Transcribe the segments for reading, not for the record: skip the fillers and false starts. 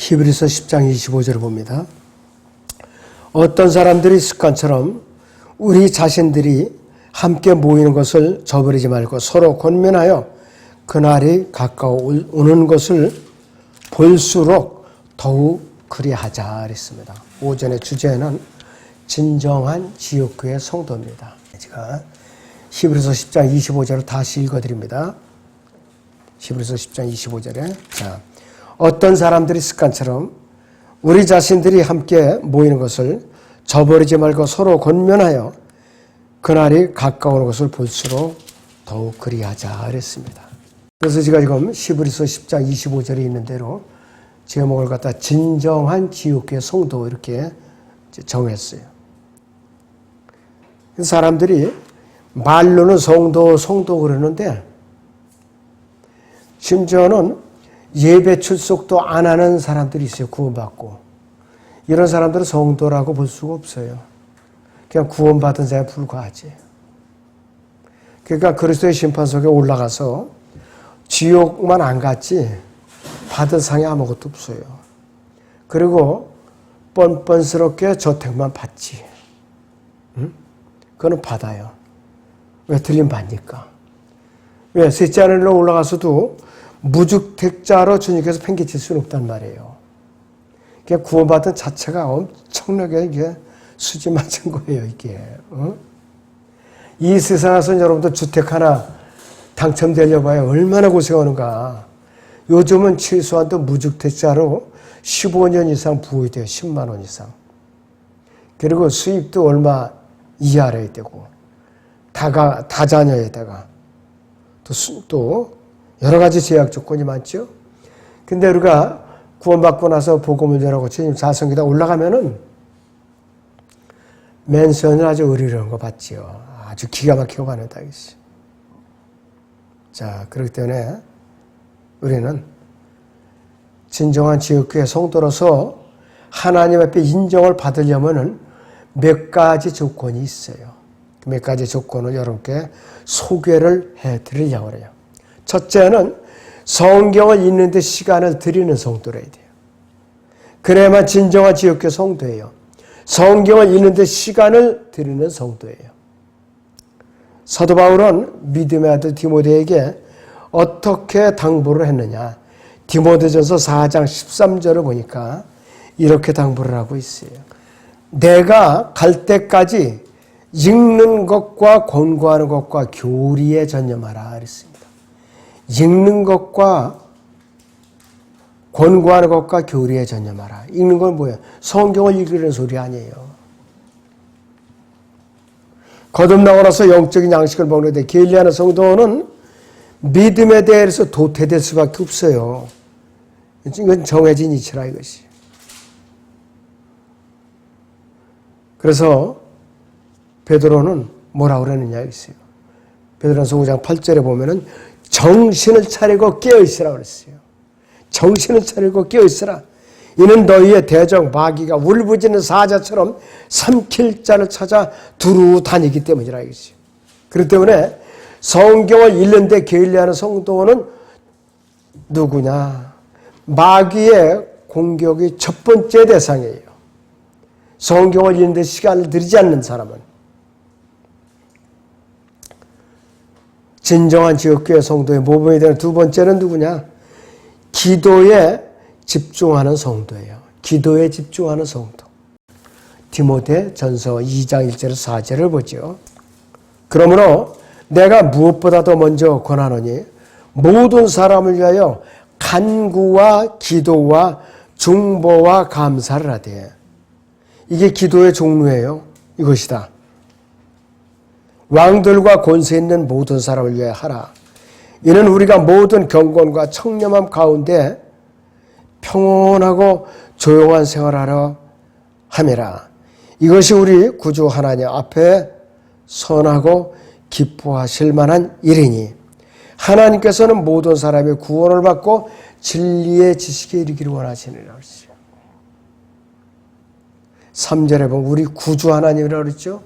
히브리서 10장 25절을 봅니다. 어떤 사람들이 습관처럼 우리 자신들이 함께 모이는 것을 저버리지 말고 서로 권면하여 그날이 가까워 오는 것을 볼수록 더욱 그리하자 그랬습니다. 오전의 주제는 진정한 지옥교의 성도입니다. 제가 히브리서 10장 25절을 다시 읽어드립니다. 히브리서 10장 25절에 어떤 사람들이 습관처럼 우리 자신들이 함께 모이는 것을 저버리지 말고 서로 권면하여 그날이 가까운 것을 볼수록 더욱 그리하자 그랬습니다. 그래서 제가 지금 히브리서 10장 25절에 있는 대로 제목을 갖다 진정한 지옥교의 성도 이렇게 정했어요. 사람들이 말로는 성도 그러는데 심지어는 예배 출석도 안 하는 사람들이 있어요. 구원받고. 이런 사람들은 성도라고 볼 수가 없어요. 그냥 구원받은 자에 불과하지. 그러니까 그리스도의 심판석에 올라가서 지옥만 안 갔지 받은 상이 아무것도 없어요. 그리고 뻔뻔스럽게 저택만 받지. 응? 그거는 받아요. 왜 틀림 받니까? 왜 셋째 하늘로 올라가서도 무주택자로 주님께서 팽개칠 수는 없단 말이에요. 그냥 구원받은 자체가 엄청나게 이게 수지 맞은 거예요, 이게. 어? 이 세상에서 여러분들 주택 하나 당첨되려고 해야 얼마나 고생하는가. 요즘은 최소한도 무주택자로 15년 이상 부호이 돼요. 10만 원 이상. 그리고 수입도 얼마 이하로야 되고 다자녀에다가 또 여러 가지 제약 조건이 많죠. 근데 우리가 구원받고 나서 복음을 전하고 주님 자성기다 올라가면은 맨션을 아주 의리로운 거 받지요. 아주 기가 막히고 가는다. 자, 그렇기 때문에 우리는 진정한 지옥교의 성도로서 하나님 앞에 인정을 받으려면은 몇 가지 조건이 있어요. 몇 가지 조건을 여러분께 소개를 해드리려고 해요. 첫째는 성경을 읽는 데 시간을 들이는 성도라야 돼요. 그래야만 진정한 지옥교 성도예요. 성경을 읽는 데 시간을 들이는 성도예요. 사도 바울은 믿음의 아들 디모데에게 어떻게 당부를 했느냐. 디모데전서 4장 13절을 보니까 이렇게 당부를 하고 있어요. 내가 갈 때까지 읽는 것과 권고하는 것과 교리에 전념하라 그랬습니다. 읽는 것과 권고하는 것과 교리에 전념하라. 읽는 건 뭐예요? 성경을 읽으려는 소리 아니에요. 거듭나고 나서 영적인 양식을 먹는데 게을리하는 성도는 믿음에 대해서 도태될 수밖에 없어요. 이건 정해진 이치라 이것이. 그래서 베드로는 뭐라고 그러느냐 있어요. 베드로전서 5장 8절에 보면은 정신을 차리고 깨어있으라 그랬어요. 정신을 차리고 깨어있으라. 이는 너희의 대적 마귀가 울부짖는 사자처럼 삼킬 자를 찾아 두루 다니기 때문이라 이것이요. 그렇기 때문에 성경을 읽는데 게을리하는 성도는 누구냐? 마귀의 공격이 첫 번째 대상이에요. 성경을 읽는데 시간을 들이지 않는 사람은. 진정한 지옥교회 성도의 모범이 되는 두 번째는 누구냐? 기도에 집중하는 성도예요. 기도에 집중하는 성도. 디모데전서 2장 1절에서 4절을 보죠. 그러므로 내가 무엇보다도 먼저 권하노니 모든 사람을 위하여 간구와 기도와 중보와 감사를 하되. 이게 기도의 종류예요. 이것이다. 왕들과 권세 있는 모든 사람을 위해 하라. 이는 우리가 모든 경건과 청렴함 가운데 평온하고 조용한 생활하러 함이라. 이것이 우리 구주 하나님 앞에 선하고 기뻐하실 만한 일이니 하나님께서는 모든 사람의 구원을 받고 진리의 지식에 이르기를 원하시느니라. 3절에 보면 우리 구주 하나님이라고 그랬죠.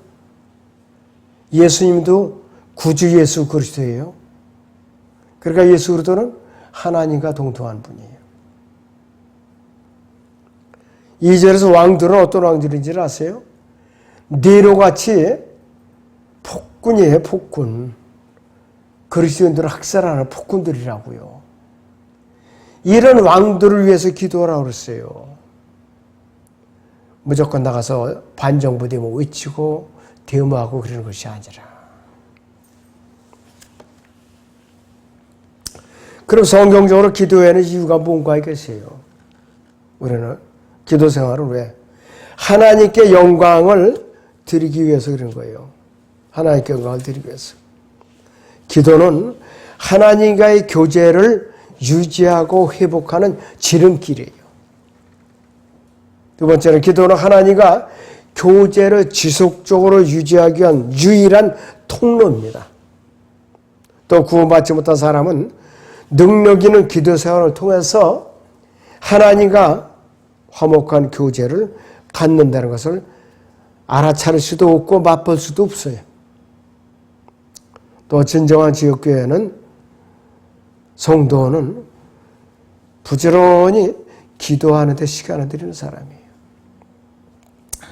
예수님도 구주 예수 그리스도예요. 그러니까 예수 그리스도는 하나님과 동등한 분이에요. 2절에서 왕들은 어떤 왕들인지 아세요? 네로같이 폭군이에요, 폭군. 그리스도인들을 학살하는 폭군들이라고요. 이런 왕들을 위해서 기도하라고 그랬어요. 무조건 나가서 반정부대 뭐 외치고 데모하고 그러는 것이 아니라. 그럼 성경적으로 기도에는 이유가 뭔가 있겠어요? 우리는 기도 생활은 왜? 하나님께 영광을 드리기 위해서 그런 거예요. 하나님께 영광을 드리기 위해서. 기도는 하나님과의 교제를 유지하고 회복하는 지름길이에요. 두 번째는 기도는 하나님과 교제를 지속적으로 유지하기 위한 유일한 통로입니다. 또 구원받지 못한 사람은 능력 있는 기도 생활을 통해서 하나님과 화목한 교제를 갖는다는 것을 알아차릴 수도 없고 맛볼 수도 없어요. 또 진정한 지역교회는 성도는 부지런히 기도하는 데 시간을 들이는 사람이에요.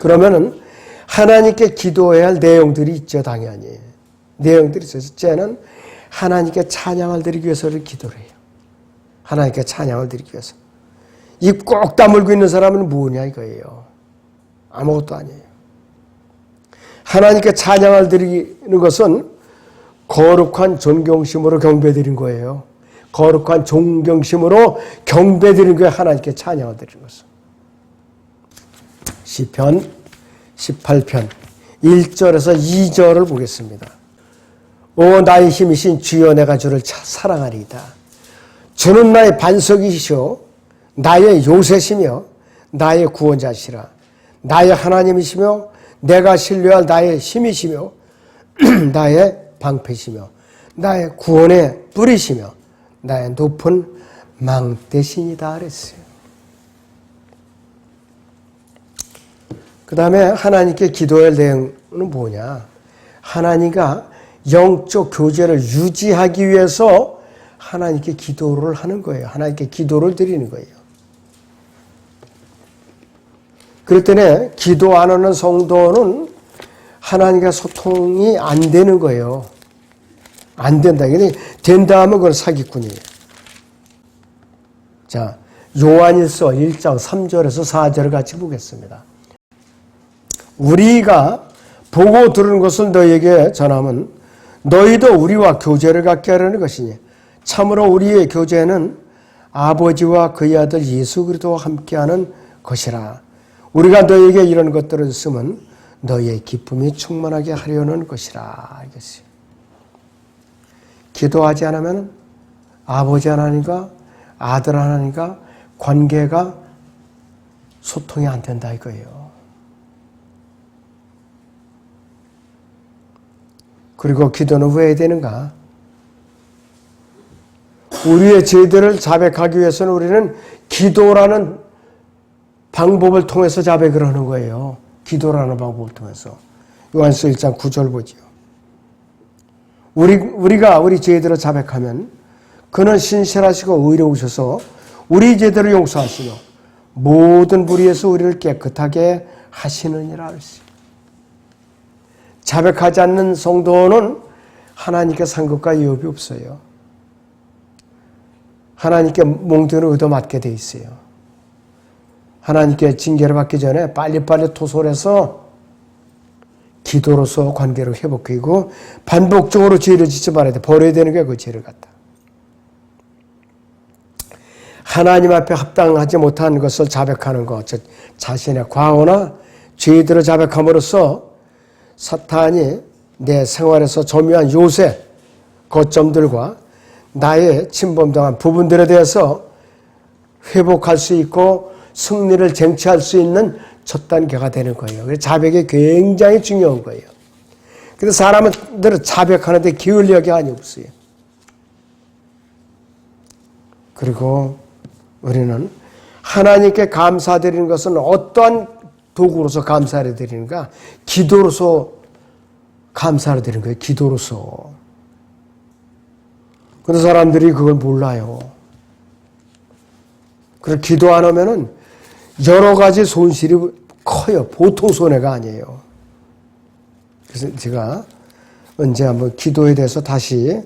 그러면은 하나님께 기도해야 할 내용들이 있죠, 당연히. 내용들이 있어요. 첫째는 하나님께 찬양을 드리기 위해서를 기도를 해요. 하나님께 찬양을 드리기 위해서. 입 꼭 다물고 있는 사람은 뭐냐 이거예요. 아무것도 아니에요. 하나님께 찬양을 드리는 것은 거룩한 존경심으로 경배드린 거예요. 거룩한 존경심으로 경배드린 거예요. 하나님께 찬양을 드리는 것은. 시편 18편 1절에서 2절을 보겠습니다. 오 나의 힘이신 주여 내가 주를 사랑하리이다. 주는 나의 반석이시오 나의 요새시며 나의 구원자시라. 나의 하나님이시며 내가 신뢰할 나의 힘이시며 나의 방패시며 나의 구원의 뿌리시며 나의 높은 망대신이다 그랬어요. 그 다음에 하나님께 기도할 내용은 뭐냐? 하나님과 영적 교제를 유지하기 위해서 하나님께 기도를 하는 거예요. 하나님께 기도를 드리는 거예요. 그럴 때는 기도 안 하는 성도는 하나님과 소통이 안 되는 거예요. 안 된다. 된다 하면 그건 사기꾼이에요. 자, 요한일서 1장 3절에서 4절을 같이 보겠습니다. 우리가 보고 들은 것을 너희에게 전하면 너희도 우리와 교제를 갖게 하려는 것이니 참으로 우리의 교제는 아버지와 그의 아들 예수 그리스도와 함께하는 것이라. 우리가 너희에게 이런 것들을 쓰면 너희의 기쁨이 충만하게 하려는 것이라. 알겠어요. 기도하지 않으면 아버지 하나님과 아들 하나님과 관계가 소통이 안 된다 이거예요. 그리고 기도는 왜 해야 되는가? 우리의 죄들을 자백하기 위해서는 우리는 기도라는 방법을 통해서 자백을 하는 거예요. 기도라는 방법을 통해서. 요한서 1장 9절 보죠. 우리가 우리 죄들을 자백하면 그는 신실하시고 의로우셔서 우리 죄들을 용서하시며 모든 불의에서 우리를 깨끗하게 하시느니라 했어요. 자백하지 않는 성도는 하나님께 산 것과 유업이 없어요. 하나님께 몽드는 얻어맞게 돼 있어요. 하나님께 징계를 받기 전에 빨리빨리 토설해서 기도로서 관계를 회복하고 반복적으로 죄를 짓지 말아야 돼. 버려야 되는 게 그 죄를 갖다. 하나님 앞에 합당하지 못한 것을 자백하는 것, 즉 자신의 과오나 죄들을 자백함으로써 사탄이 내 생활에서 점유한 요새, 거점들과 나의 침범당한 부분들에 대해서 회복할 수 있고 승리를 쟁취할 수 있는 첫 단계가 되는 거예요. 그래서 자백이 굉장히 중요한 거예요. 근데 사람들은 자백하는데 기울력이 아니 없어요. 그리고 우리는 하나님께 감사드리는 것은 어떠한 도구로서 감사를 드리는가? 기도로서 감사를 드리는 거예요. 기도로서. 근데 사람들이 그걸 몰라요. 그래서 기도 안 하면은 여러 가지 손실이 커요. 보통 손해가 아니에요. 그래서 제가 언제 한번 기도에 대해서 다시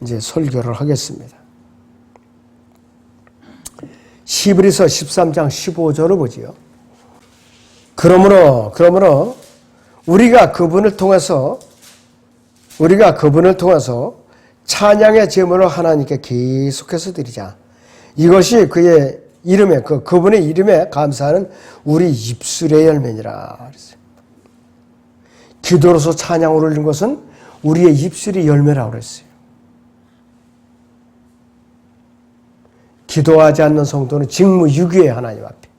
이제 설교를 하겠습니다. 히브리서 13장 15절을 보지요. 그러므로 우리가 그분을 통해서 찬양의 제물을 하나님께 계속해서 드리자. 이것이 그의 이름에 그분의 이름에 감사하는 우리 입술의 열매니라 그랬어요. 기도로서 찬양을 올리는 것은 우리의 입술의 열매라고 그랬어요. 기도하지 않는 성도는 직무유기예요. 하나님 앞에.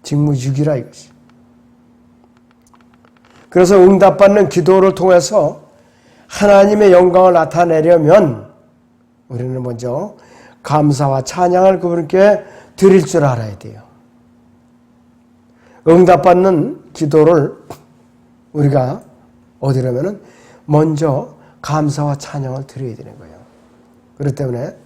직무유기라 이것이. 그래서 응답받는 기도를 통해서 하나님의 영광을 나타내려면 우리는 먼저 감사와 찬양을 그분께 드릴 줄 알아야 돼요. 응답받는 기도를 우리가 어디라면은 먼저 감사와 찬양을 드려야 되는 거예요. 그렇기 때문에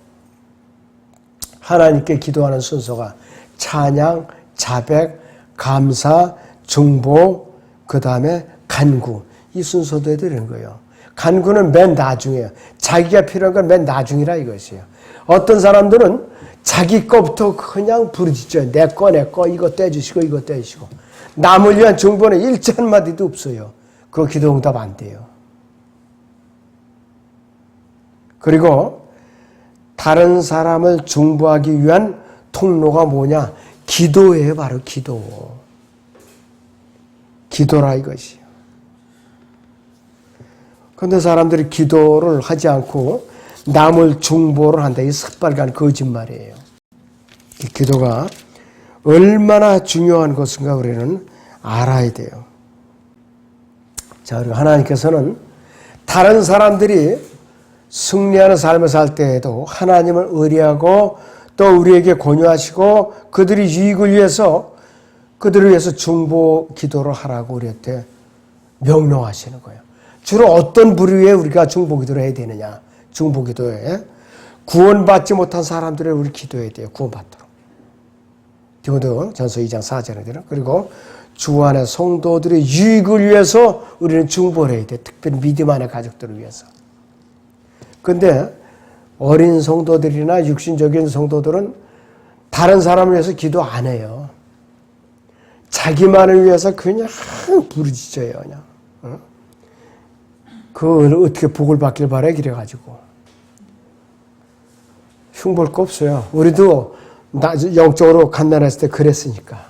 하나님께 기도하는 순서가 찬양, 자백, 감사, 중보, 그 다음에 간구, 이 순서도 되는 거예요. 간구는 맨 나중이에요. 자기가 필요한 건 맨 나중이라 이것이에요. 어떤 사람들은 자기 거부터 그냥 부르짖어요. 내 거 이거 떼주시고 이거 떼주시고. 남을 위한 중보는 일자 한마디도 없어요. 그거 기도 응답 안 돼요. 그리고 다른 사람을 중보하기 위한 통로가 뭐냐? 기도예요. 바로 기도. 기도라 이것이요. 그런데 사람들이 기도를 하지 않고 남을 중보를 한다. 이 새빨간 거짓말이에요. 이 기도가 얼마나 중요한 것인가 우리는 알아야 돼요. 자, 그리고 하나님께서는 다른 사람들이 승리하는 삶을 살 때에도 하나님을 의뢰하고 또 우리에게 권유하시고 그들이 유익을 위해서 그들을 위해서 중보 기도를 하라고 우리한테 명령하시는 거예요. 주로 어떤 부류에 우리가 중보 기도를 해야 되느냐? 중보 기도에 구원받지 못한 사람들을 우리 기도해야 돼요. 구원받도록. 디모데전서 2장 4절에 되는. 그리고 주 안의 성도들의 유익을 위해서 우리는 중보를 해야 돼. 특별히 믿음 안의 가족들을 위해서. 근데 어린 성도들이나 육신적인 성도들은 다른 사람을 위해서 기도 안 해요. 자기만을 위해서 그냥 부르짖어요. 그냥. 그걸 어떻게 복을 받길 바래 그래가지고. 흉볼 거 없어요. 우리도 영적으로 갓난했을 때 그랬으니까.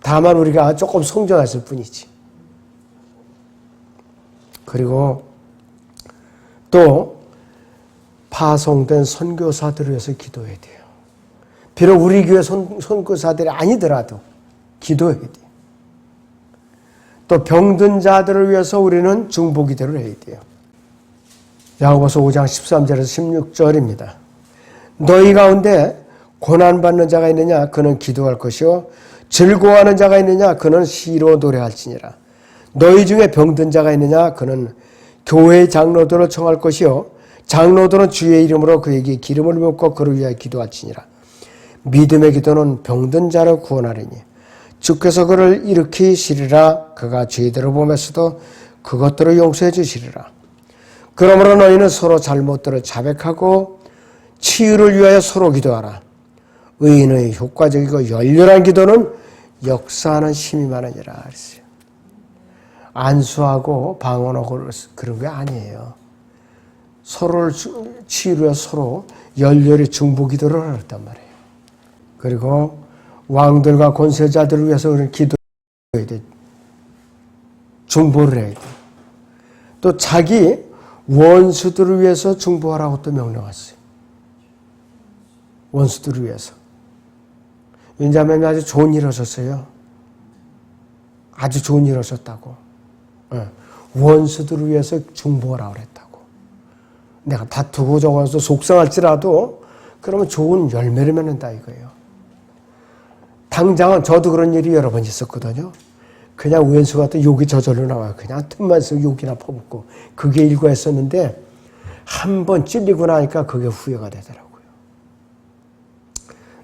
다만 우리가 조금 성장했을 뿐이지. 그리고 또 파송된 선교사들을 위해서 기도해야 돼요. 비록 우리 교회 선교사들이 아니더라도 기도해야 돼요. 또 병든 자들을 위해서 우리는 중보 기도를 해야 돼요. 야고보서 5장 13절에서 16절입니다. 너희 가운데 고난받는 자가 있느냐? 그는 기도할 것이요. 즐거워하는 자가 있느냐? 그는 시로 노래할지니라. 너희 중에 병든 자가 있느냐? 그는 교회의 장로들을 청할 것이요. 장로들은 주의 이름으로 그에게 기름을 붓고 그를 위하여 기도할지니라. 믿음의 기도는 병든 자를 구원하리니 주께서 그를 일으키시리라. 그가 죄들을 보면서도 그것들을 용서해 주시리라. 그러므로 너희는 서로 잘못들을 자백하고 치유를 위하여 서로 기도하라. 의인의 효과적이고 열렬한 기도는 역사하는 힘이 많으니라 그랬어요. 안수하고 방언하고 그런 게 아니에요. 서로를 치유를 위해서 서로 열렬히 중보 기도를 했단 말이에요. 그리고 왕들과 권세자들을 위해서 우리는 기도해야 돼. 중보를 해야 돼. 또 자기 원수들을 위해서 중보하라고 또 명령했어요. 원수들을 위해서. 윤자매님이 아주 좋은 일 하셨어요. 아주 좋은 일 하셨다고. 원수들을 위해서 중보하라고 그랬다고. 내가 다투고 적어서 속상할지라도 그러면 좋은 열매를 맺는다 이거예요. 당장은 저도 그런 일이 여러 번 있었거든요. 그냥 왼수 같은 욕이 저절로 나와요. 그냥 틈만 쓰고 욕이나 퍼붓고. 그게 일과였었는데 한 번 찔리고 나니까 그게 후회가 되더라고요.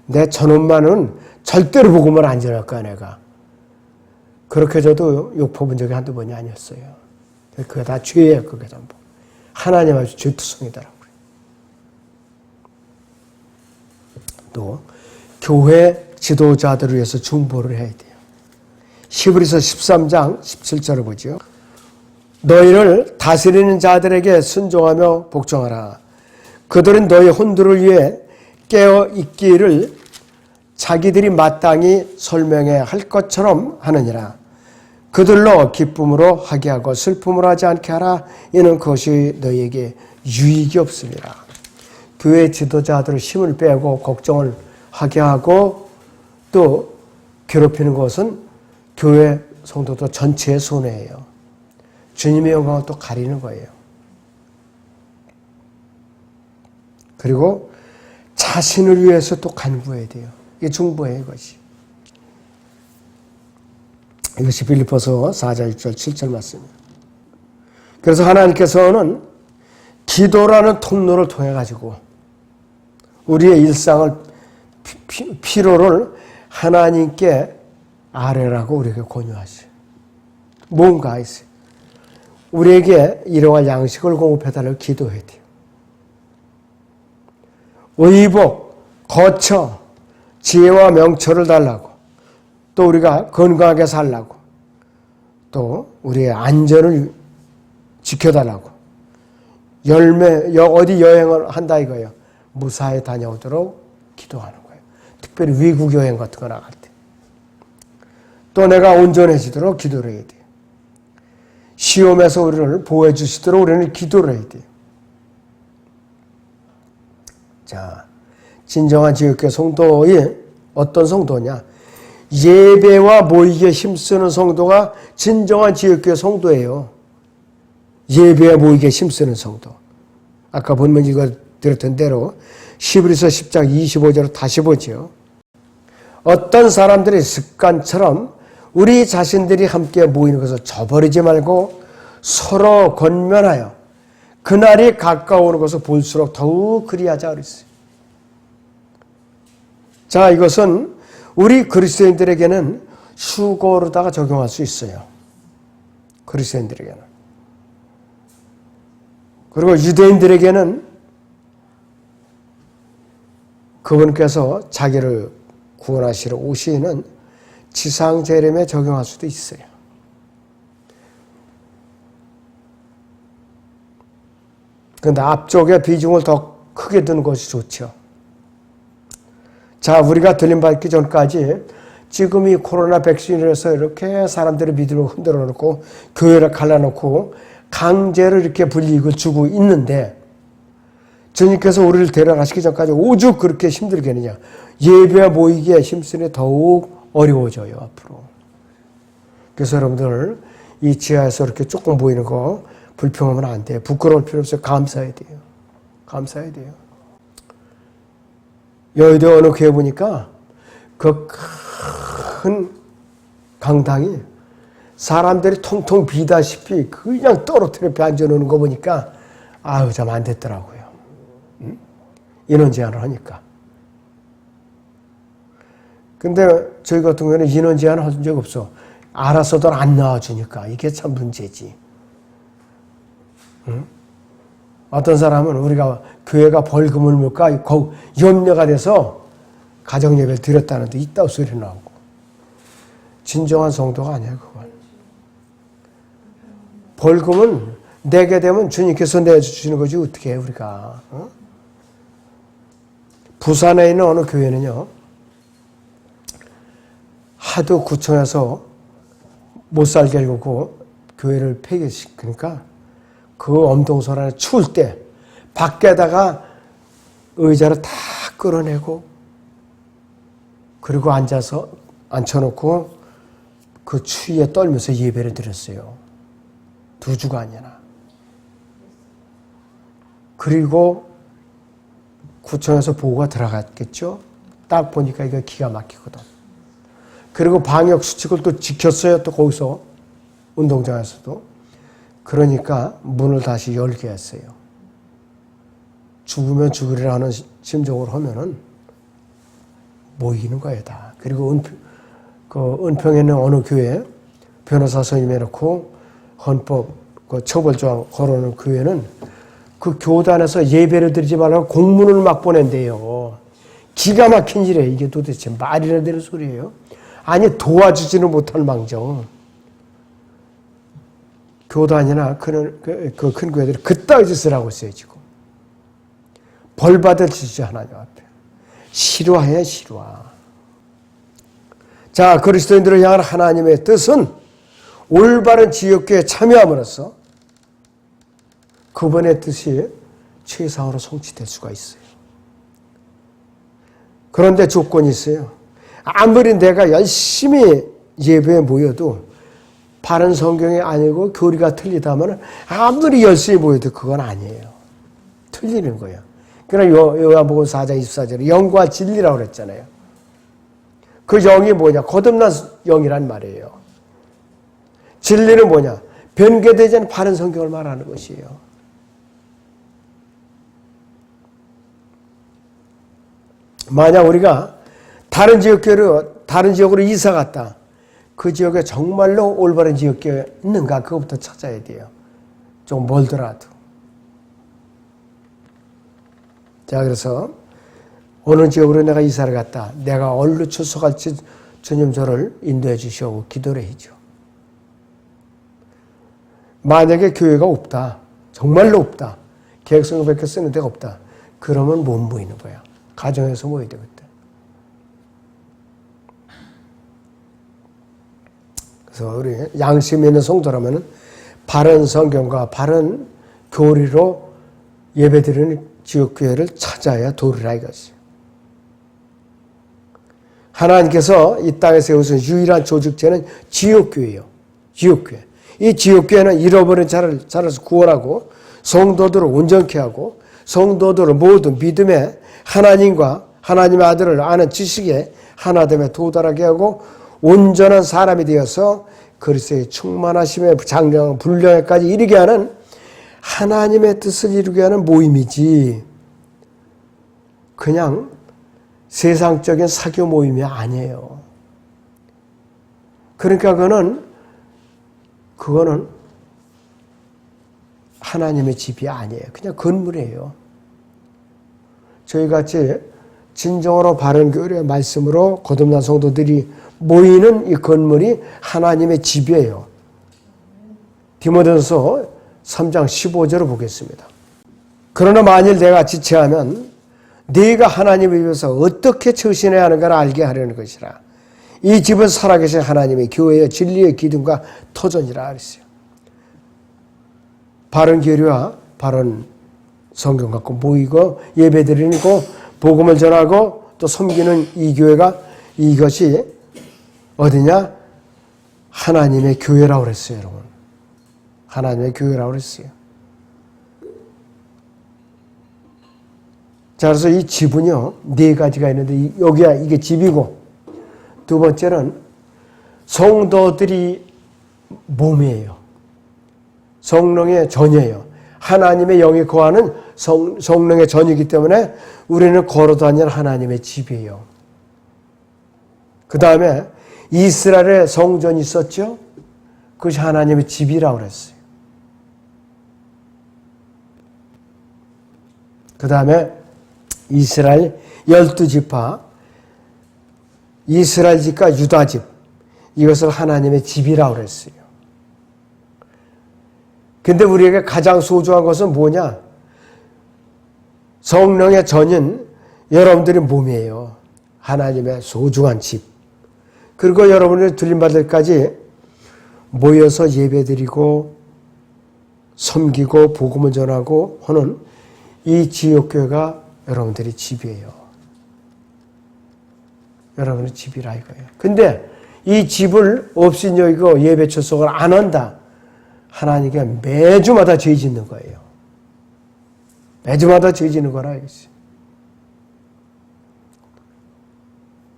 내 저놈만은 절대로 복음을 안 전할 거야 내가. 그렇게 저도 욕 퍼본 적이 한두 번이 아니었어요. 그게 다 죄예요. 그게 전부. 하나님 아주 죄투성이더라고요. 또 교회 지도자들을 위해서 중보를 해야 돼요. 히브리서 13장 17절을 보죠. 너희를 다스리는 자들에게 순종하며 복종하라. 그들은 너희 혼두를 위해 깨어 있기를 자기들이 마땅히 설명해야 할 것처럼 하느니라. 그들로 기쁨으로 하게 하고 슬픔으로 하지 않게 하라. 이는 그것이 너희에게 유익이 없습니다. 교회 지도자들의 힘을 빼고 걱정을 하게 하고 또 괴롭히는 것은 교회 성도들 전체의 손해예요. 주님의 영광을 또 가리는 거예요. 그리고 자신을 위해서 또 간구해야 돼요. 이게 중보예요, 이것이. 이것이 빌립보서 4장 6절 7절 말씀입니다. 그래서 하나님께서는 기도라는 통로를 통해 가지고 우리의 일상을 피로를 하나님께 아뢰라고 우리에게 권유하세요. 뭔가 있어요. 우리에게 일용할 양식을 공급해달라고 기도해야 돼요. 의복, 거처, 지혜와 명철을 달라고, 또 우리가 건강하게 살라고, 또 우리의 안전을 지켜달라고, 어디 여행을 한다 이거예요. 무사히 다녀오도록 기도하는 거예요. 특별히 외국 여행 같은 거 나갈 때. 또 내가 온전해지도록 기도를 해야 돼요. 시험에서 우리를 보호해 주시도록 우리는 기도를 해야 돼요. 자, 진정한 지역교회 성도의 어떤 성도냐? 예배와 모이기에 힘쓰는 성도가 진정한 지역교회 성도예요. 예배와 모이기에 힘쓰는 성도. 아까 본문 이거 들었던 대로 히브리서 10장 25절을 다시 보죠. 어떤 사람들이 습관처럼 우리 자신들이 함께 모이는 것을 저버리지 말고 서로 권면하여 그날이 가까워오는 것을 볼수록 더욱 그리하자 그랬어요. 자, 이것은 우리 그리스도인들에게는 수고로다가 적용할 수 있어요. 그리스도인들에게는. 그리고 유대인들에게는 그분께서 자기를 구원하시러 오시는 지상재림에 적용할 수도 있어요. 그런데 앞쪽에 비중을 더 크게 두는 것이 좋죠. 자, 우리가 들림받기 전까지 지금 이 코로나 백신이라서 이렇게 사람들의 믿음을 흔들어 놓고 교회를 갈라놓고 강제로 이렇게 불이익을 주고 있는데 주님께서 우리를 데려가시기 전까지 오죽 그렇게 힘들겠느냐. 예배와 모이기에 힘쓰니 더욱 어려워져요, 앞으로. 그래서 여러분들 이 지하에서 이렇게 조금 보이는 거 불평하면 안 돼요. 부끄러울 필요 없어요. 감사해야 돼요. 감사해야 돼요. 여의도 어느 교회 보니까 그 큰 강당이 사람들이 통통 비다시피 그냥 떨어뜨려 옆에 앉아놓는 거 보니까 아유, 참 안 됐더라고요. 인원 제한을 하니까. 근데 저희 같은 경우에는 인원 제한을 한 적 없어. 알아서도 안 나와주니까 이게 참 문제지. 응? 어떤 사람은 우리가 교회가 벌금을 물까 염려가 돼서 가정예배를 드렸다는데 이따 소리 나오고. 진정한 성도가 아니야, 그건. 벌금은 내게 되면 주님께서 내주시는 거지 어떻게 해 우리가. 어? 부산에 있는 어느 교회는요. 하도 구청에서 못 살게 하려고 교회를 폐기시키니까 그 엄동설 안에 추울 때 밖에다가 의자를 다 끌어내고 그리고 앉혀놓고 그 추위에 떨면서 예배를 드렸어요. 2주간이나. 그리고 구청에서 보고가 들어갔겠죠. 딱 보니까 이거 기가 막히거든. 그리고 방역 수칙을 또 지켰어요. 또 거기서 운동장에서도. 그러니까 문을 다시 열게 했어요. 죽으면 죽으리라 하는 심정으로 하면은 모이는 거예요, 다. 그리고 은평에 있는 어느 교회 변호사 선임해놓고 헌법 처벌조항 걸어놓은 교회는 그 교단에서 예배를 드리지 말라고 공문을 막 보낸대요. 기가 막힌 일이에요. 이게 도대체 말이나 되는 소리예요. 아니 도와주지는 못할 망정 교단이나 그 큰 교회들이 그따위 짓을 하고 있어요. 지금 벌받을 짓이죠. 하나님 앞에. 실화예요. 실화. 자, 그리스도인들을 향한 하나님의 뜻은 올바른 지역교회에 참여함으로써 그분의 뜻이 최상으로 성취될 수가 있어요. 그런데 조건이 있어요. 아무리 내가 열심히 예배에 모여도 바른 성경이 아니고 교리가 틀리다면 아무리 열심히 모여도 그건 아니에요. 틀리는 거예요. 그러나 요한복음 4장 24절에 영과 진리라고 그랬잖아요. 그 영이 뭐냐? 거듭난 영이란 말이에요. 진리는 뭐냐? 변개되지 않은 바른 성경을 말하는 것이에요. 만약 우리가 다른 지역으로 이사 갔다. 그 지역에 정말로 올바른 지역교회 있는가? 그것부터 찾아야 돼요. 좀 멀더라도. 자, 그래서 어느 지역으로 내가 이사를 갔다. 내가 어디로 출석할지 주님 저를 인도해 주시오. 기도를 해줘. 만약에 교회가 없다. 정말로 없다. 계획성경밖에 쓰는 데가 없다. 그러면 못 모이는 거야. 가정에서 모여야 되거든. 그래서 우리 양심 있는 성도라면 바른 성경과 바른 교리로 예배드리는 지역교회를 찾아야 도리라 이것이에요. 하나님께서 이 땅에 세우신 유일한 조직체는 지역교회예요. 지역교회. 이 지역교회는 잃어버린 자를 구원하고 성도들을 온전케 하고 성도들을 모두 믿음의 하나님과 하나님의 아들을 아는 지식에 하나됨에 도달하게 하고 온전한 사람이 되어서 그리스도의 충만하심의 장령 분량에까지 이르게 하는 하나님의 뜻을 이루게 하는 모임이지 그냥 세상적인 사교 모임이 아니에요. 그러니까 그거는 하나님의 집이 아니에요. 그냥 건물이에요. 저희같이 진정으로 바른 교리의 말씀으로 거듭난 성도들이 모이는 이 건물이 하나님의 집이에요. 디모데전서 3장 15절을 보겠습니다. 그러나 만일 내가 지체하면 네가 하나님을 위해서 어떻게 처신해야 하는가를 알게 하려는 것이라. 이 집은 살아계신 하나님의 교회의 진리의 기둥과 터전이라 그랬어요. 바른 교리와 바른 성경 갖고 모이고 예배드리고 복음을 전하고 또 섬기는 이 교회가 이것이 어디냐? 하나님의 교회라고 그랬어요, 여러분. 하나님의 교회라고 그랬어요. 자, 그래서 이 집은요, 네 가지가 있는데, 여기야, 이게 집이고, 두 번째는 성도들이 몸이에요. 성령의 전이에요. 하나님의 영이 거하는 성령의 전이기 때문에 우리는 걸어다니는 하나님의 집이에요. 그 다음에 이스라엘의 성전이 있었죠? 그것이 하나님의 집이라고 그랬어요. 그 다음에 이스라엘 12지파, 이스라엘 집과 유다 집, 이것을 하나님의 집이라고 그랬어요. 근데 우리에게 가장 소중한 것은 뭐냐? 성령의 전인 여러분들의 몸이에요. 하나님의 소중한 집. 그리고 여러분이 들림받을 때까지 모여서 예배드리고 섬기고 복음을 전하고 하는 이 지역교회가 여러분들의 집이에요. 여러분의 집이라 이거예요. 근데 이 집을 없이 여기고 예배 출석을 안 한다. 하나님께 매주마다 죄 짓는 거예요. 매주마다 죄 짓는 거라 이것이.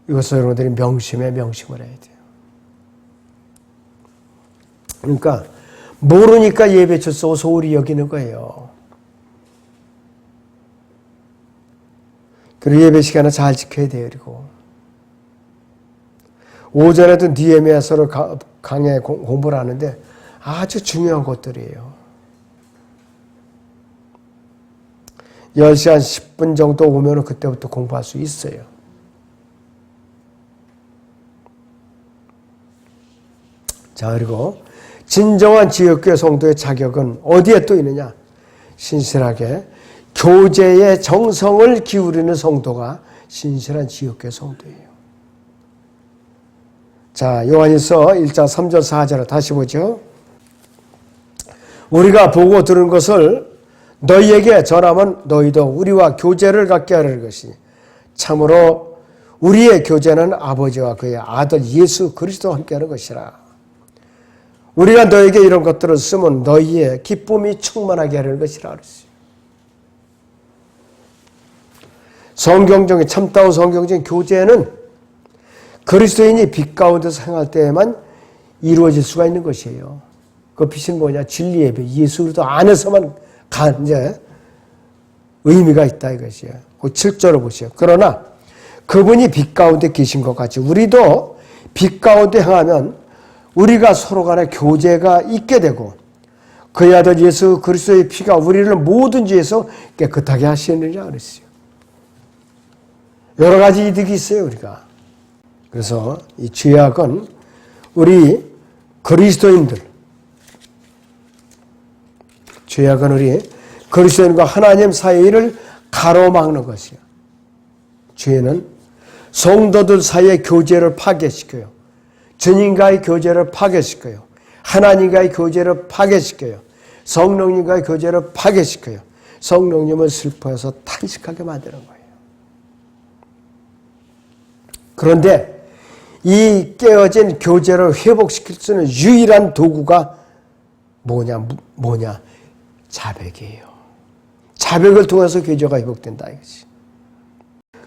이것을 여러분들이 명심을 해야 돼요. 그러니까 모르니까 예배 출석을 소홀히 여기는 거예요. 그리고 예배 시간을 잘 지켜야 돼요. 그리고 오전에도 니에미야서를 강의에 공부를 하는데 아주 중요한 것들이에요. 10시간 10분 정도 오면 그때부터 공부할 수 있어요. 자, 그리고 진정한 지역교회 성도의 자격은 어디에 또 있느냐? 신실하게 교제의 정성을 기울이는 성도가 신실한 지역교회 성도예요. 자, 요한일서 1장 3절 4절을 다시 보죠. 우리가 보고 들은 것을 너희에게 전하면 너희도 우리와 교제를 갖게 하려는 것이 참으로 우리의 교제는 아버지와 그의 아들 예수 그리스도와 함께하는 것이라. 우리가 너에게 이런 것들을 쓰면 너희의 기쁨이 충만하게 하려는 것이라 그랬어요. 성경적인 참다운 성경적인 교제는 그리스도인이 빛 가운데서 행할 때에만 이루어질 수가 있는 것이에요. 그 빛은 뭐냐? 진리 예배, 예수 그리스도 안에서만 이제 의미가 있다 이것이에요. 그 7절을 보세요. 그러나 그분이 빛 가운데 계신 것 같이 우리도 빛 가운데 행하면 우리가 서로 간에 교제가 있게 되고 그의 아들 예수 그리스도의 피가 우리를 모든 죄에서 깨끗하게 하시느니라 그랬어요. 여러 가지 이득이 있어요, 우리가. 그래서 이 죄악은 우리 그리스도인들, 죄악은 우리 그리스도인과 하나님 사이를 가로막는 것이에요. 죄는 성도들 사이의 교제를 파괴시켜요. 주님과의 교제를 파괴시켜요. 하나님과의 교제를 파괴시켜요. 성령님과의 교제를 파괴시켜요. 성령님을 슬퍼해서 탄식하게 만드는 거예요. 그런데 이 깨어진 교제를 회복시킬 수 있는 유일한 도구가 뭐냐? 자백이에요. 자백을 통해서 교제가 회복된다 이거지.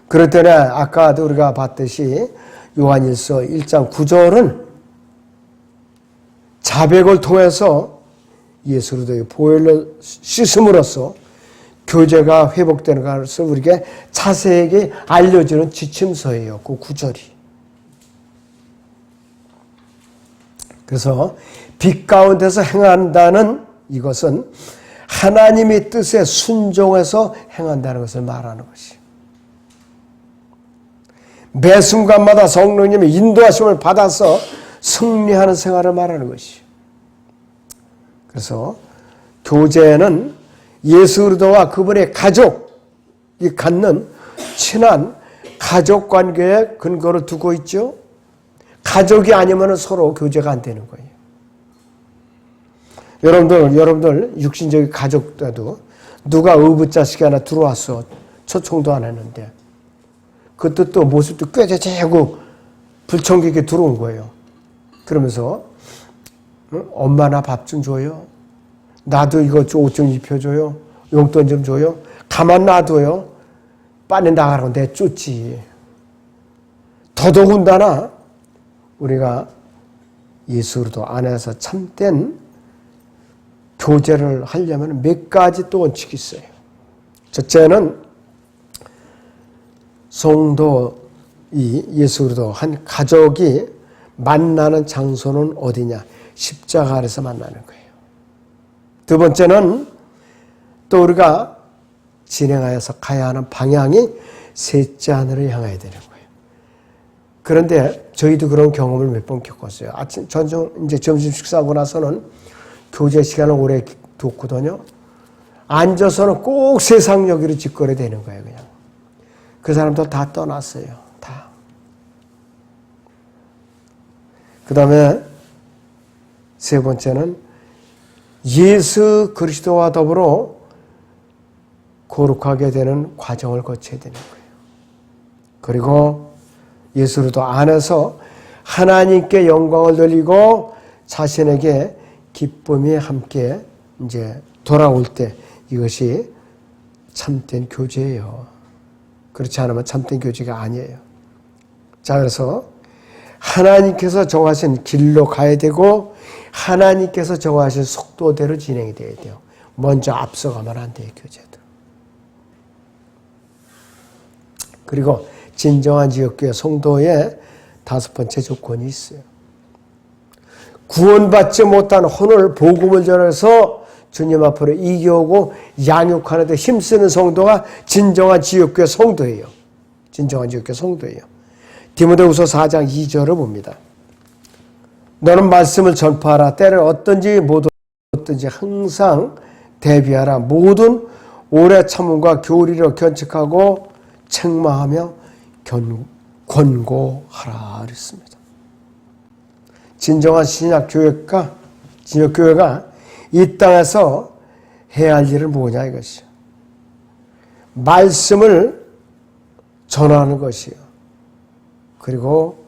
그럴 때는 아까도 우리가 봤듯이 요한일서 1장 9절은 자백을 통해서 예수 그리스도의 보혈로 씻음으로써 교제가 회복되는 것을 우리에게 자세하게 알려주는 지침서예요. 그 9절이. 그래서 빛 가운데서 행한다는 이것은 하나님의 뜻에 순종해서 행한다는 것을 말하는 것이에요. 매 순간마다 성령님의 인도하심을 받아서 승리하는 생활을 말하는 것이에요. 그래서 교제는 예수 그리스도와 그분의 가족이 갖는 친한 가족 관계에 근거를 두고 있죠. 가족이 아니면 서로 교제가 안 되는 거예요. 여러분들 육신적인 가족도 누가 의붓자식이 하나 들어왔어. 초청도 안 했는데 그것도 또 모습도 꾀죄죄하고 불청객이 들어온 거예요. 그러면서 엄마 나 밥 좀 줘요. 나도 이거 옷 좀 입혀줘요. 용돈 좀 줘요. 가만 놔둬요. 빨리 나가라고 내쫓지. 더더군다나 우리가 예수 그리스도 안에서 참된 교제를 하려면 몇 가지 또 원칙이 있어요. 첫째는 예수 그리스도 한 가족이 만나는 장소는 어디냐? 십자가 아래서 만나는 거예요. 두 번째는 또 우리가 진행하여서 가야 하는 방향이 셋째 하늘을 향해야 되는 거예요. 그런데 저희도 그런 경험을 몇 번 겪었어요. 이제 점심 식사하고 나서는 교제 시간을 오래 뒀거든요. 앉아서는 꼭 세상 여기로 짓거려 되는 거예요, 그냥. 그 사람들 다 떠났어요, 다. 그 다음에 세 번째는 예수 그리스도와 더불어 거룩하게 되는 과정을 거쳐야 되는 거예요. 그리고 예수 그리스도 안에서 하나님께 영광을 돌리고 자신에게 기쁨이 함께 이제 돌아올 때 이것이 참된 교제예요. 그렇지 않으면 참된 교제가 아니에요. 자, 그래서 하나님께서 정하신 길로 가야 되고 하나님께서 정하신 속도대로 진행이 돼야 돼요. 먼저 앞서가면 안 돼요, 교제도. 그리고 진정한 지역교회 성도의 다섯 번째 조건이 있어요. 구원받지 못한 혼을 복음을 전해서 주님 앞으로 이겨오고 양육하는 데 힘쓰는 성도가 진정한 지역교회 성도예요. 진정한 지역교회 성도예요. 디모데후서 4장 2절을 봅니다. 너는 말씀을 전파하라. 때를 어떤지 못 어떤지 항상 대비하라. 모든 오래 참음과 교리로 견책하고 책망하며 권고하라 그랬습니다. 진정한 신약교회가 이 땅에서 해야 할 일은 뭐냐 이것이요. 말씀을 전하는 것이요. 그리고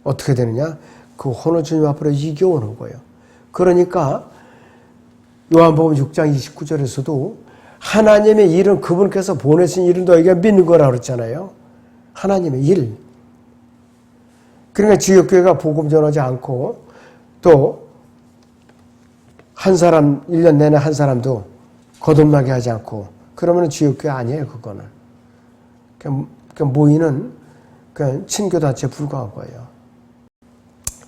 어떻게 되느냐? 그 혼을 주님 앞으로 이겨오는 거예요. 그러니까 요한복음 6장 29절에서도 하나님의 일은 그분께서 보내신 일은 너희가 믿는 거라고 그랬잖아요. 하나님의 일. 그러니까 지역교회가 복음 전하지 않고 또 한 사람, 1년 내내 한 사람도 거듭나게 하지 않고 그러면 지역교회 아니에요, 그거는. 그러니까 모이는 친교단체에 불과한 거예요.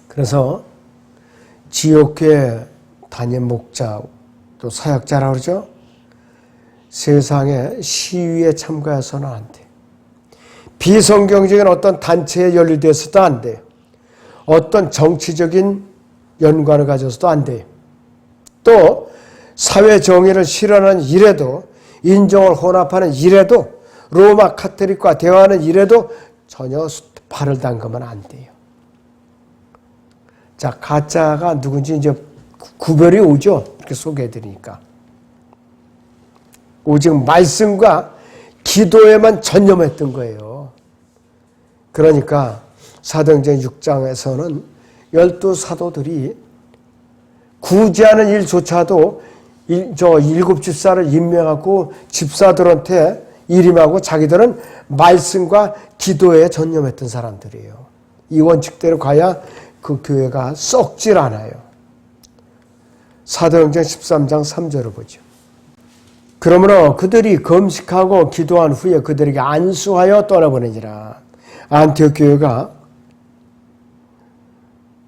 그래서 지역교회 담임 목자 또 사역자라고 그러죠. 세상에 시위에 참가해서는 안 돼. 비성경적인 어떤 단체에 연루되어서도 안 돼. 어떤 정치적인 연관을 가져서도 안 돼. 또 사회 정의를 실현하는 일에도 인종을 혼합하는 일에도 로마 카톨릭과 대화하는 일에도 전혀 발을 담그면 안 돼요. 자, 가짜가 누군지 이제 구별이 오죠. 이렇게 소개해드리니까. 오직 말씀과 기도에만 전념했던 거예요. 그러니까 사도행전 6장에서는 12사도들이 구제하는 일조차도 7집사를 임명하고 집사들한테 일임하고 자기들은 말씀과 기도에 전념했던 사람들이에요. 이 원칙대로 가야 그 교회가 썩질 않아요. 사도행전 13장 3절을 보죠. 그러므로 그들이 금식하고 기도한 후에 그들에게 안수하여 떠나보내니라. 안티옥 교회가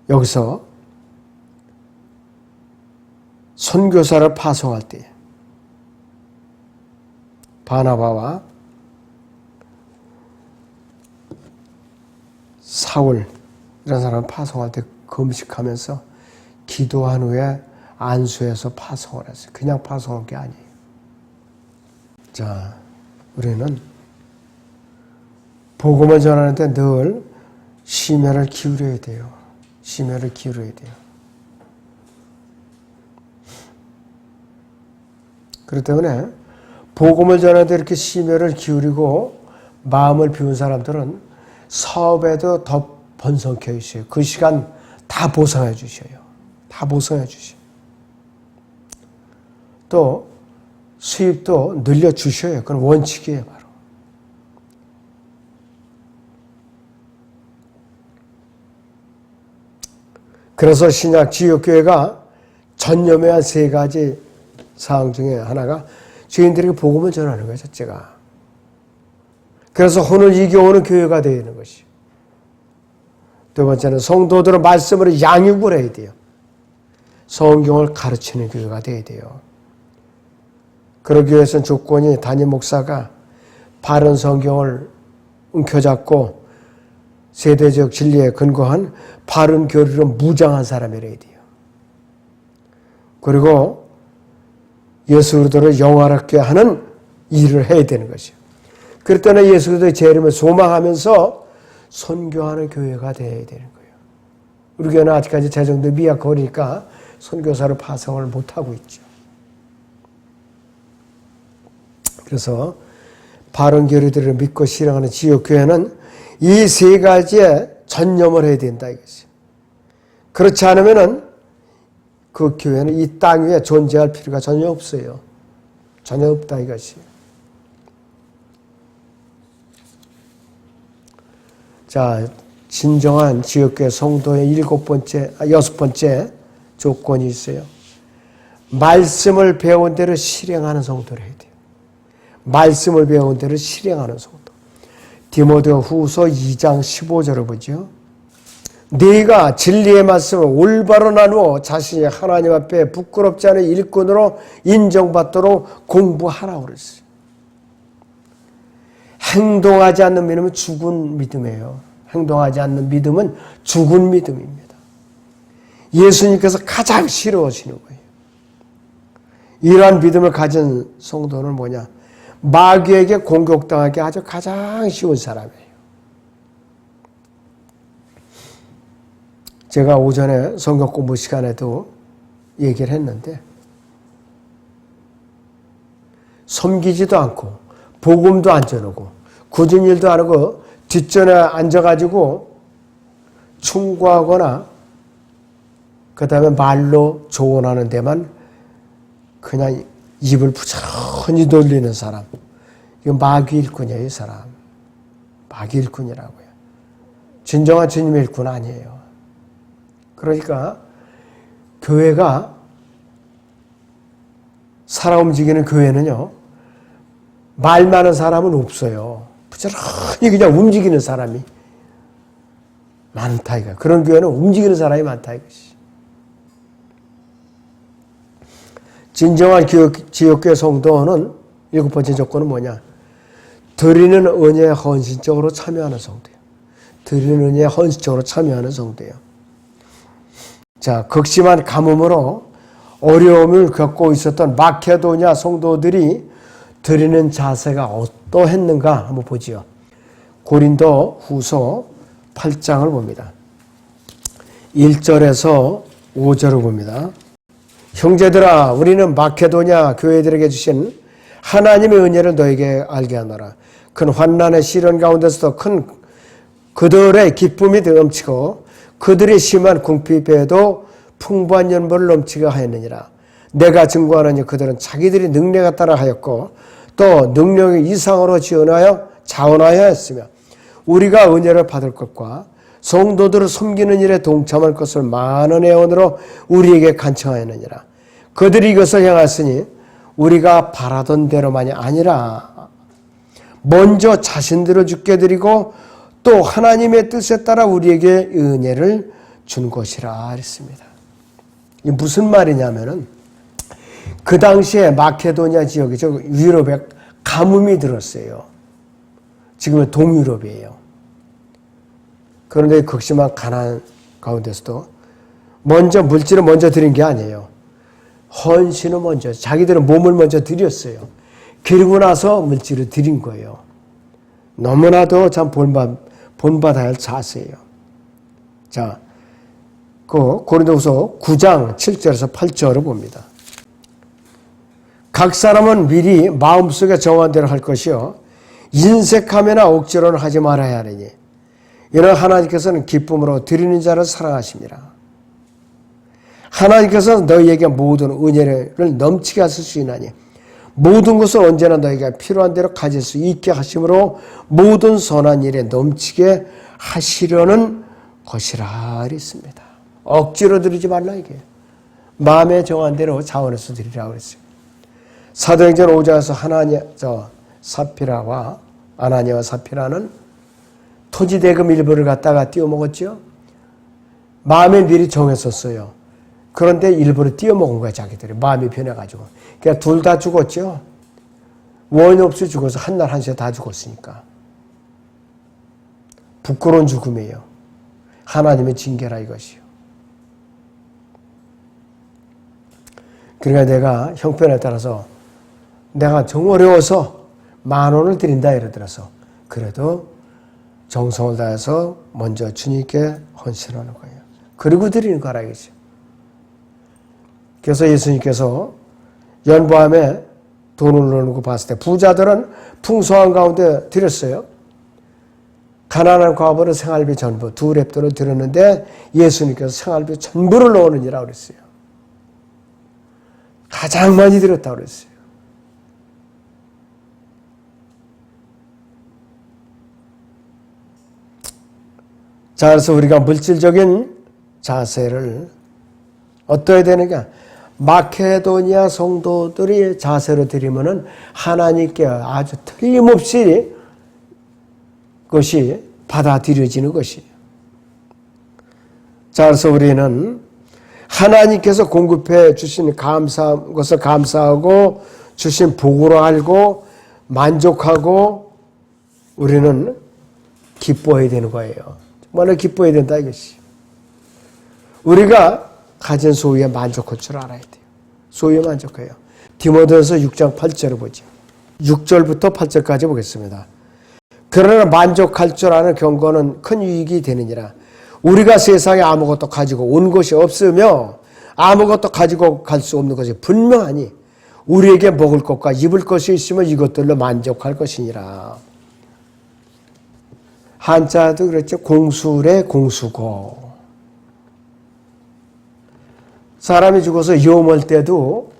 여기서 선교사를 파송할 때 바나바와 사울 이런 사람을 파송할 때 금식하면서 기도한 후에 안수해서 파송을 했어요. 그냥 파송한 게 아니에요. 자, 우리는 복음을 전하는데 늘 심혈을 기울여야 돼요. 심혈을 기울여야 돼요. 그렇기 때문에 복음을 전하는데 이렇게 심혈을 기울이고 마음을 비운 사람들은 사업에도 더 번성해 주셔요. 그 시간 다 보상해 주셔요. 다 보상해 주셔요. 또 수입도 늘려주셔요. 그건 원칙이에요, 바로. 그래서 신약 지역교회가 전념해야 할 세 가지 사항 중에 하나가 죄인들에게 복음을 전하는 거예요, 첫째가. 그래서 혼을 이겨오는 교회가 되는 것이요. 두 번째는 성도들은 말씀으로 양육을 해야 돼요. 성경을 가르치는 교회가 되어야 돼요. 그러기 위해서는 조건이 담임 목사가 바른 성경을 움켜잡고 세대적 진리에 근거한 바른 교리로 무장한 사람이라야 돼요. 그리고 예수 그리스도를 영화롭게 하는 일을 해야 되는 것이요. 그럴 때는 예수 그리스도의 재림을 소망하면서 선교하는 교회가 되어야 되는 거예요. 우리 교회는 아직까지 재정도 미약하니까 선교사를 파송을 못하고 있죠. 그래서 바른 교리들을 믿고 실행하는 지역교회는 이 세 가지에 전념을 해야 된다 이것이. 그렇지 않으면은 그 교회는 이 땅 위에 존재할 필요가 전혀 없어요. 전혀 없다 이것이. 자, 진정한 지역교회 성도의 여섯 번째 조건이 있어요. 말씀을 배운 대로 실행하는 성도를 해야 돼요. 말씀을 배운 대로 실행하는 성도. 디모데 후서 2장 15절을 보죠. 네가 진리의 말씀을 올바로 나누어 자신이 하나님 앞에 부끄럽지 않은 일꾼으로 인정받도록 공부하라고 그랬어요. 행동하지 않는 믿음은 죽은 믿음이에요. 행동하지 않는 믿음은 죽은 믿음입니다. 예수님께서 가장 싫어하시는 거예요. 이러한 믿음을 가진 성도는 뭐냐? 마귀에게 공격당하기 아주 가장 쉬운 사람이에요. 제가 오전에 성경 공부 시간에도 얘기를 했는데 섬기지도 않고 복음도 안 전하고 굳은 일도 안 하고 뒷전에 앉아가지고 충고하거나 그 다음에 말로 조언하는 데만 그냥 입을 부지런히 돌리는 사람. 이거 마귀 일꾼이에요, 이 사람. 마귀 일꾼이라고요. 진정한 주님의 일꾼 아니에요. 그러니까 교회가 살아 움직이는 교회는요. 말 많은 사람은 없어요. 부지런히 그냥 움직이는 사람이 많다 이거. 그런 교회는 움직이는 사람이 많다 이것이. 진정한 지역교회 성도는 7번째 조건은 뭐냐? 드리는 은혜에 헌신적으로 참여하는 성도예요. 드리는 은혜에 헌신적으로 참여하는 성도예요. 자, 극심한 가뭄으로 어려움을 겪고 있었던 마케도냐 성도들이 드리는 자세가 어떠했는가 한번 보지요. 고린도 후서 8장을 봅니다. 1절에서 5절을 봅니다. 형제들아, 우리는 마케도냐 교회들에게 주신 하나님의 은혜를 너에게 알게 하노라. 큰 환난의 시련 가운데서도 큰 그들의 기쁨이 넘치고 그들이 심한 궁핍에도 풍부한 연보를 넘치게 하였느니라. 내가 증거하노니 그들은 자기들이 능력에 따라 하였고 또 능력의 이상으로 자원하여 했으며 우리가 은혜를 받을 것과 성도들을 섬기는 일에 동참할 것을 많은 애원으로 우리에게 간청하였느니라. 그들이 이것을 향하였으니 우리가 바라던 대로만이 아니라 먼저 자신들을 주께 드리고 또 하나님의 뜻에 따라 우리에게 은혜를 준 것이라 했습니다. 이게 무슨 말이냐면은 그 당시에 마케도냐 지역이죠. 유럽에 가뭄이 들었어요. 지금은 동유럽이에요. 그런데 극심한 가난 가운데서도 먼저 물질을 먼저 드린 게 아니에요. 헌신을 먼저, 자기들은 몸을 먼저 드렸어요. 그리고 나서 물질을 드린 거예요. 너무나도 참 본받아야 할 자세예요. 자, 그 고린도후서 9장 7절에서 8절을 봅니다. 각 사람은 미리 마음속에 정한 대로 할 것이요 인색하거나 억지로는 하지 말아야 하느니 이는 하나님께서는 기쁨으로 드리는 자를 사랑하십니다. 하나님께서는 너희에게 모든 은혜를 넘치게 하실 수 있나니 모든 것을 언제나 너희가 필요한 대로 가질 수 있게 하심으로 모든 선한 일에 넘치게 하시려는 것이라 그랬습니다. 억지로 드리지 말라 이게. 마음에 정한 대로 자원해서 드리라고 그랬어요. 사도행전 5장에서 사피라와 아나니아와 사피라는 토지 대금 일부를 갖다가 띄워먹었죠. 마음에 미리 정했었어요. 그런데 일부를 띄워먹은 거야 자기들이. 마음이 변해가지고. 그러니까 둘 다 죽었죠. 원인 없이 죽어서 한날 한시에 다 죽었으니까. 부끄러운 죽음이에요. 하나님의 징계라 이것이요. 그러니까 내가 형편에 따라서 내가 정 어려워서 10,000원을 드린다 이러더라서 그래도 정성을 다해서 먼저 주님께 헌신하는 거예요. 그리고 드리는 거라 이거죠. 그래서 예수님께서 연보암에 돈을 넣는 거 봤을 때 부자들은 풍성한 가운데 드렸어요. 가난한 과부는 생활비 전부 2렙돈을 드렸는데 예수님께서 생활비 전부를 넣으느니라 그랬어요. 가장 많이 드렸다고 그랬어요. 자, 그래서 우리가 물질적인 자세를 어떠해야 되는가? 마케도니아 성도들이 자세로 드리면은 하나님께 아주 틀림없이 것이 받아들여지는 것이에요. 자, 그래서 우리는 하나님께서 공급해 주신 것을 감사하고 주신 복으로 알고 만족하고 우리는 기뻐해야 되는 거예요. 정말로 기뻐해야 된다 이것이. 우리가 가진 소유에 만족할 줄 알아야 돼요. 소유에 만족해요. 디모데후서 6장 8절을 보죠. 6절부터 8절까지 보겠습니다. 그러나 만족할 줄 아는 경건은 큰 유익이 되느니라. 우리가 세상에 아무것도 가지고 온 것이 없으며 아무것도 가지고 갈 수 없는 것이 분명하니 우리에게 먹을 것과 입을 것이 있으면 이것들로 만족할 것이니라. 한자도 그렇죠. 공술의 공수고. 사람이 죽어서 염을 때도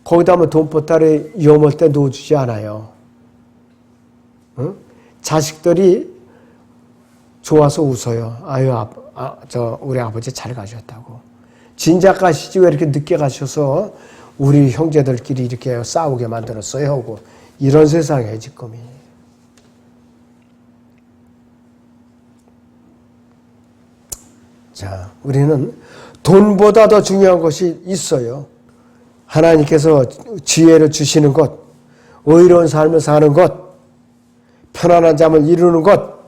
거기다 뭐 돈보따리 염을 때 넣어주지 않아요. 응? 자식들이 좋아서 웃어요. 아유, 우리 아버지 잘 가셨다고. 진작 가시지 왜 이렇게 늦게 가셔서 우리 형제들끼리 이렇게 싸우게 만들었어요 하고 이런 세상에 지금이. 자, 우리는 돈보다 더 중요한 것이 있어요. 하나님께서 지혜를 주시는 것, 의로운 삶을 사는 것, 편안한 잠을 이루는 것,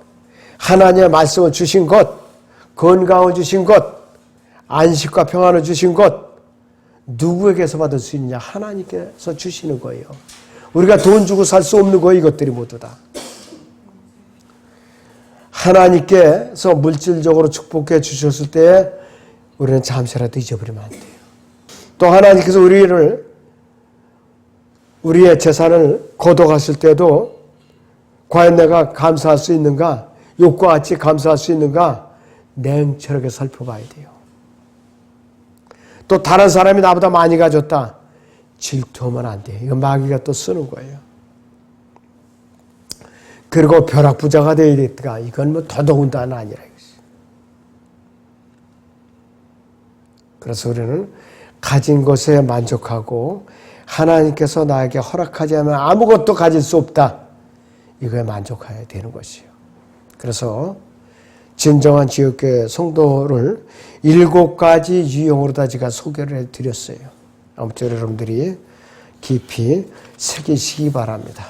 하나님의 말씀을 주신 것, 건강을 주신 것, 안식과 평안을 주신 것, 누구에게서 받을 수 있느냐? 하나님께서 주시는 거예요. 우리가 돈 주고 살 수 없는 거예요. 이것들이 모두 다. 하나님께서 물질적으로 축복해 주셨을 때 우리는 잠시라도 잊어버리면 안 돼요. 또 하나님께서 우리의 재산을 거둬갔을 때도 과연 내가 감사할 수 있는가? 욕과 같이 감사할 수 있는가? 냉철하게 살펴봐야 돼요. 또 다른 사람이 나보다 많이 가졌다. 질투하면 안 돼요. 이거 마귀가 또 쓰는 거예요. 그리고 벼락부자가 되어야 됐다. 이건 뭐 더더군다나 아니라 이것이. 그래서 우리는 가진 것에 만족하고 하나님께서 나에게 허락하지 않으면 아무것도 가질 수 없다. 이거에 만족해야 되는 것이에요. 그래서 진정한 지역교회 성도를 7가지 유형으로 다 제가 소개를 해드렸어요. 아무쪼록 여러분들이 깊이 새기시기 바랍니다.